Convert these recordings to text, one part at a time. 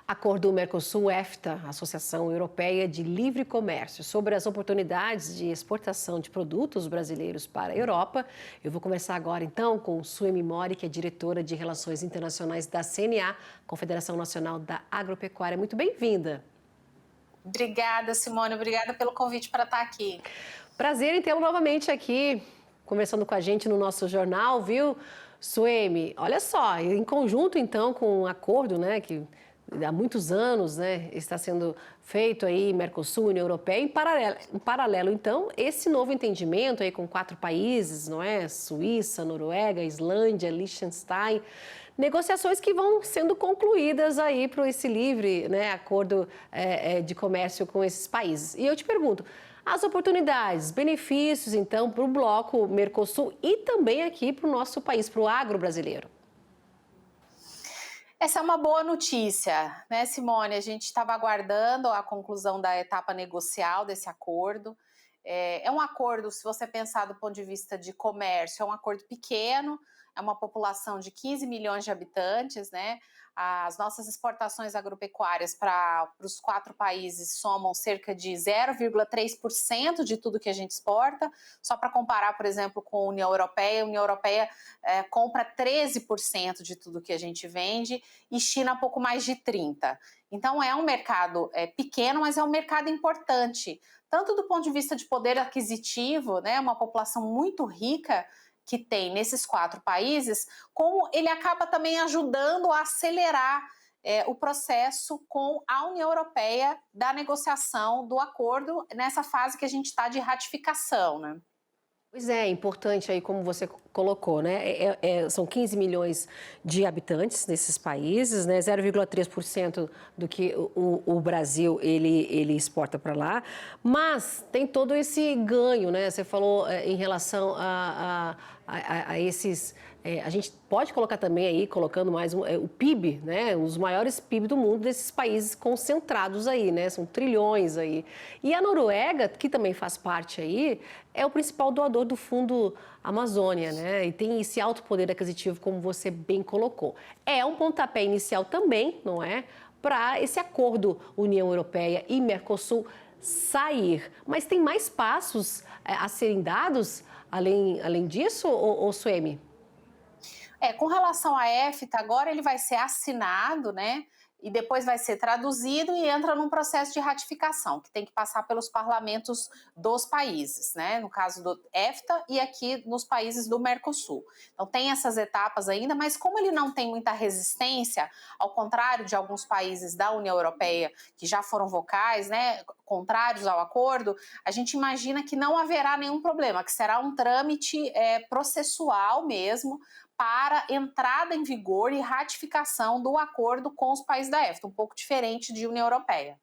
Acordo Mercosul-EFTA, Associação Europeia de Livre Comércio, sobre as oportunidades de exportação de produtos brasileiros para a Europa. Eu vou conversar agora, então, com Suemi Mori, que é diretora de Relações Internacionais da CNA, Confederação Nacional da Agropecuária. Muito bem-vinda. Obrigada, Simone. Obrigada pelo convite para estar aqui. Prazer em tê-lo novamente aqui, conversando com a gente no nosso jornal, viu, Suemi? Olha só, em conjunto, então, com um acordo, né, que há muitos anos, né, está sendo feito aí, Mercosul, União Europeia, em paralelo, então, esse novo entendimento aí com 4 países, não é? Suíça, Noruega, Islândia, Liechtenstein, negociações que vão sendo concluídas aí para esse livre, né, acordo de comércio com esses países. E eu te pergunto, as oportunidades, benefícios, então, para o bloco Mercosul e também aqui para o nosso país, para o agro brasileiro. Essa é uma boa notícia, né, Simone? A gente estava aguardando a conclusão da etapa negocial desse acordo. É um acordo, se você pensar do ponto de vista de comércio, é um acordo pequeno, é uma população de 15 milhões de habitantes, né? As nossas exportações agropecuárias para os 4 países somam cerca de 0,3% de tudo que a gente exporta. Só para comparar, por exemplo, com a União Europeia compra 13% de tudo que a gente vende e China pouco mais de 30%. Então é um mercado pequeno, mas é um mercado importante, tanto do ponto de vista de poder aquisitivo, né, uma população muito rica que tem nesses 4 países, como ele acaba também ajudando a acelerar o processo com a União Europeia da negociação do acordo nessa fase que a gente está de ratificação, né? Pois é, importante aí como você colocou, né? São 15 milhões de habitantes nesses países, né? 0,3% do que o Brasil ele exporta para lá, mas tem todo esse ganho, né? Você falou em relação a esses. A gente pode colocar também aí, colocando mais o PIB, né? Os maiores PIB do mundo desses países concentrados aí, né? São trilhões aí. E a Noruega, que também faz parte aí, é o principal doador do Fundo Amazônia, né? E tem esse alto poder aquisitivo, como você bem colocou. É um pontapé inicial também, não é? Para esse acordo União Europeia e Mercosul sair. Mas tem mais passos a serem dados além disso, ou Suemi? Com relação à EFTA, agora ele vai ser assinado, né? E depois vai ser traduzido e entra num processo de ratificação, que tem que passar pelos parlamentos dos países, né? No caso do EFTA e aqui nos países do Mercosul. Então tem essas etapas ainda, mas como ele não tem muita resistência, ao contrário de alguns países da União Europeia que já foram vocais, né? Contrários ao acordo, a gente imagina que não haverá nenhum problema, que será um trâmite processual mesmo, para entrada em vigor e ratificação do acordo com os países da EFTA, um pouco diferente de União Europeia.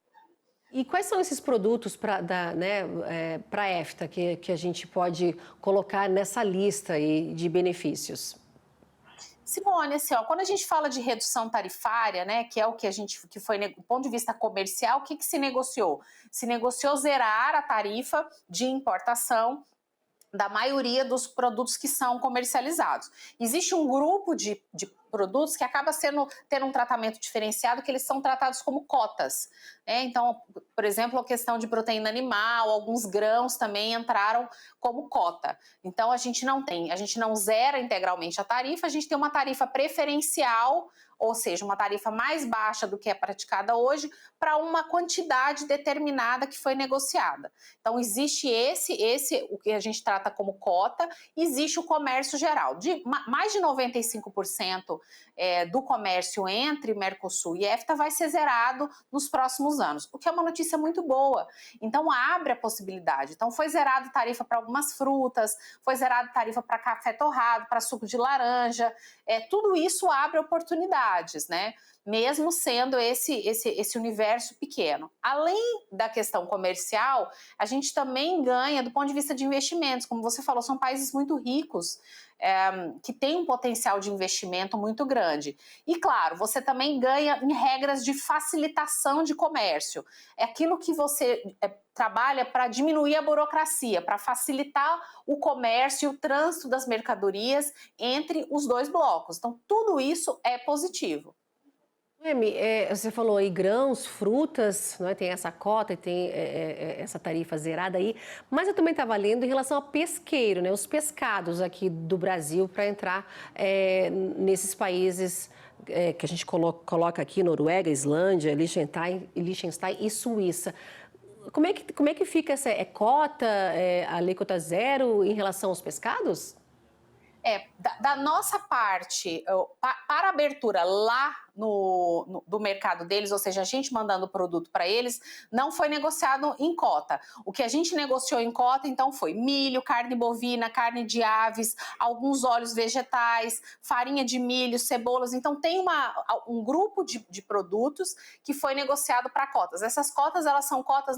E quais são esses produtos para a EFTA que a gente pode colocar nessa lista aí de benefícios? Simone, assim, quando a gente fala de redução tarifária, né, que é o que que foi do ponto de vista comercial, o que se negociou? Se negociou zerar a tarifa de importação da maioria dos produtos que são comercializados. Existe um grupo de produtos que acaba tendo um tratamento diferenciado, que eles são tratados como cotas, né? Então, por exemplo, a questão de proteína animal, alguns grãos também entraram como cota. Então, a gente não zera integralmente a tarifa, a gente tem uma tarifa preferencial, ou seja, uma tarifa mais baixa do que é praticada hoje, para uma quantidade determinada que foi negociada. Então, existe o que a gente trata como cota, existe o comércio geral. Mais de 95% do comércio entre Mercosul e EFTA vai ser zerado nos próximos anos, o que é uma notícia muito boa. Então, abre a possibilidade. Então, foi zerada a tarifa para algumas frutas, foi zerada a tarifa para café torrado, para suco de laranja, tudo isso abre oportunidades, né? Mesmo sendo esse universo pequeno. Além da questão comercial, a gente também ganha do ponto de vista de investimentos. Como você falou, são países muito ricos, que têm um potencial de investimento muito grande. E, claro, você também ganha em regras de facilitação de comércio. É aquilo que você trabalha para diminuir a burocracia, para facilitar o comércio e o trânsito das mercadorias entre os dois blocos. Então, tudo isso é positivo. Noemi, você falou aí grãos, frutas, não é? Tem essa cota e tem essa tarifa zerada aí, mas eu também estava lendo em relação ao pesqueiro, né? Os pescados aqui do Brasil para entrar nesses países que a gente coloca aqui, Noruega, Islândia, Liechtenstein e Suíça. Como é que fica essa cota, alíquota zero em relação aos pescados? Da nossa parte, para a abertura lá do mercado deles, ou seja, a gente mandando o produto para eles, não foi negociado em cota. O que a gente negociou em cota, então, foi milho, carne bovina, carne de aves, alguns óleos vegetais, farinha de milho, cebolas. Então, tem um grupo de produtos que foi negociado para cotas. Essas cotas,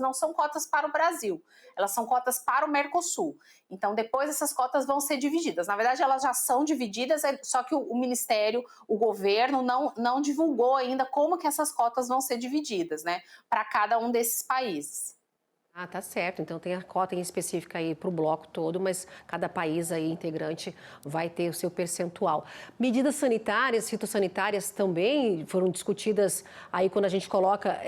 não são cotas para o Brasil, elas são cotas para o Mercosul. Então, depois essas cotas vão ser divididas. Na verdade, elas já são divididas, só que o Ministério, o governo, não divulgou ainda como que essas cotas vão ser divididas, né, para cada um desses países. Ah, tá certo. Então tem a cota em específica aí para o bloco todo, mas cada país aí integrante vai ter o seu percentual. Medidas sanitárias, fitossanitárias também foram discutidas aí quando a gente coloca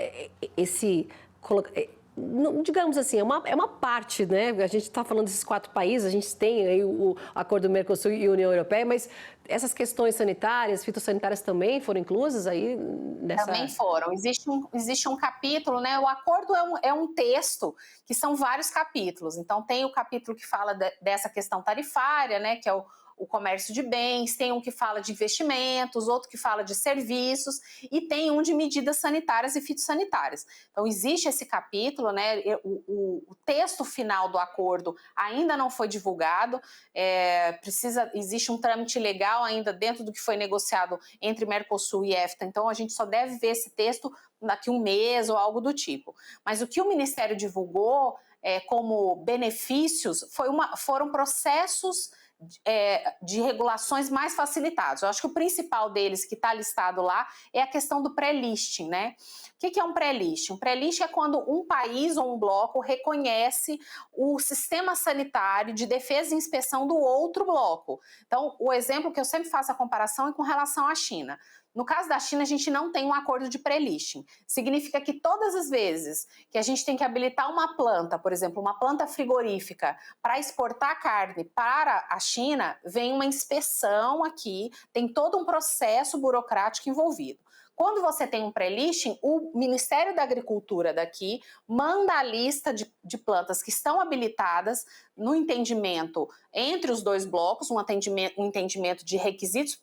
digamos assim, é uma parte, né? A gente está falando desses 4 países, a gente tem aí o Acordo do Mercosul e a União Europeia, mas essas questões sanitárias, fitossanitárias também foram inclusas aí nessa... Também foram. Existe um capítulo, né? O acordo é um texto que são vários capítulos. Então, tem o capítulo que fala dessa questão tarifária, né? Que é o comércio de bens, tem um que fala de investimentos, outro que fala de serviços e tem um de medidas sanitárias e fitossanitárias. Então, existe esse capítulo, né? O texto final do acordo ainda não foi divulgado, existe um trâmite legal ainda dentro do que foi negociado entre Mercosul e EFTA, então a gente só deve ver esse texto daqui um mês ou algo do tipo. Mas o que o Ministério divulgou como benefícios foram processos de regulações mais facilitados. Eu acho que o principal deles, que está listado lá, é a questão do pré-listing, né? O que é um pré-listing? Um pré-listing é quando um país ou um bloco reconhece o sistema sanitário de defesa e inspeção do outro bloco. Então, o exemplo que eu sempre faço a comparação é com relação à China. No caso da China, a gente não tem um acordo de pré-listing. Significa que todas as vezes que a gente tem que habilitar uma planta, por exemplo, uma planta frigorífica, para exportar carne para a China, vem uma inspeção aqui, tem todo um processo burocrático envolvido. Quando você tem um pré-listing, o Ministério da Agricultura daqui manda a lista de plantas que estão habilitadas no entendimento entre os dois blocos, um entendimento de requisitos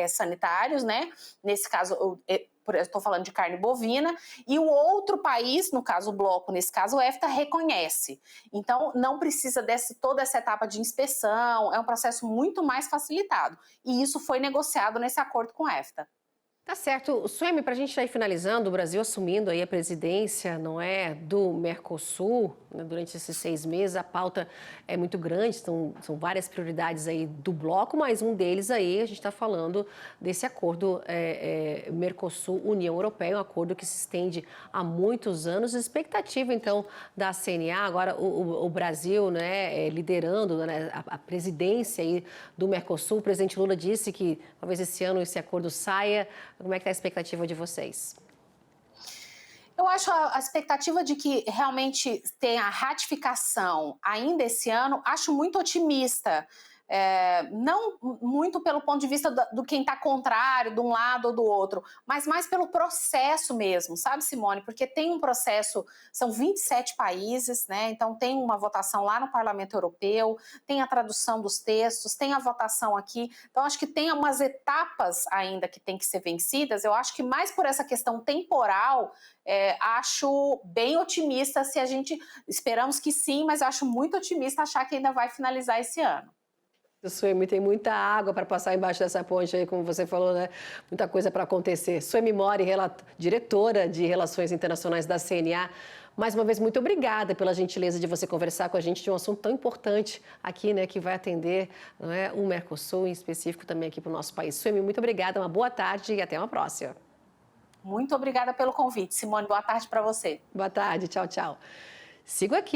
sanitários, né? Nesse caso, eu estou falando de carne bovina, e o outro país, no caso o bloco, nesse caso o EFTA, reconhece. Então, não precisa toda essa etapa de inspeção, é um processo muito mais facilitado. E isso foi negociado nesse acordo com o EFTA. Tá certo. Suemi, para a gente ir finalizando, o Brasil assumindo aí a presidência, não é, do Mercosul, né, durante esses 6 meses, a pauta é muito grande, são várias prioridades aí do bloco, mas um deles aí, a gente está falando desse acordo Mercosul-União Europeia, um acordo que se estende há muitos anos, expectativa, então, da CNA, agora o Brasil, né, liderando, né, a presidência aí do Mercosul. O presidente Lula disse que talvez esse ano esse acordo saia. Como é que está a expectativa de vocês? Eu acho a expectativa de que realmente tenha a ratificação ainda esse ano, acho muito otimista. Não muito pelo ponto de vista do quem está contrário, de um lado ou do outro, mas mais pelo processo mesmo, sabe, Simone? Porque tem um processo, são 27 países, né? Então tem uma votação lá no Parlamento Europeu, tem a tradução dos textos, tem a votação aqui. Então acho que tem umas etapas ainda que tem que ser vencidas. Eu acho que mais por essa questão temporal, acho bem otimista se a gente... Esperamos que sim, mas acho muito otimista achar que ainda vai finalizar esse ano. Suemi, tem muita água para passar embaixo dessa ponte aí, como você falou, né? Muita coisa para acontecer. Suemi Mori, diretora de Relações Internacionais da CNA. Mais uma vez, muito obrigada pela gentileza de você conversar com a gente de um assunto tão importante aqui, né? Que vai atender, não é, o Mercosul, em específico também aqui para o nosso país. Suemi, muito obrigada, uma boa tarde e até uma próxima. Muito obrigada pelo convite, Simone. Boa tarde para você. Boa tarde, tchau, tchau. Sigo aqui.